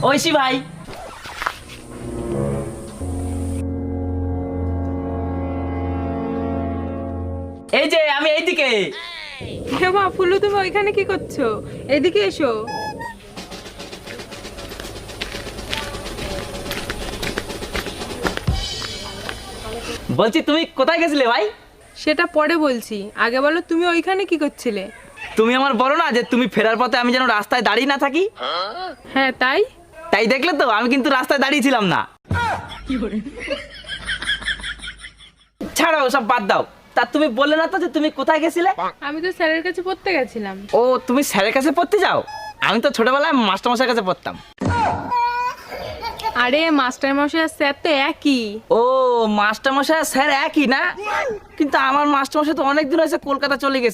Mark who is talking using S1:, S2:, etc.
S1: ঐশী ভাই, এই যে আমি এইদিকে।
S2: হে মা ফুলু, তুমি ওইখানে কি করছো? এদিকে এসো।
S1: বলছি তুমি কোথায় গেছিলে ভাই?
S2: সেটা পরে বলছি, আগে বলো তুমি ওইখানে কি করছিলে?
S1: তুমি আমার বলো না যে তুমি ফেরার পথে আমি যেন রাস্তায় দাঁড়িয়ে না থাকি।
S2: হ্যাঁ তাই।
S1: তাই দেখলে তো আমি কিন্তু রাস্তায় দাঁড়িয়ে ছিলাম না। ছাড়ো সব বাদ দাও। তা তুমি বললে না তো যে তুমি কোথায় গেছিলে?
S2: আমি তো স্যারের কাছে পড়তে গেছিলাম।
S1: ও তুমি স্যারের কাছে পড়তে যাও? আমি তো ছোটবেলায় মাস্টারমশাইয়ের কাছে পড়তাম।
S2: আরে মাস্টার মশাই আর স্যার তো একই।
S1: ও মাস্টারমশাই আর স্যার একই না? কিন্তু আমার মাস্টারমশাই তো অনেক দিন হয়েছে কলকাতা চলে গেছে।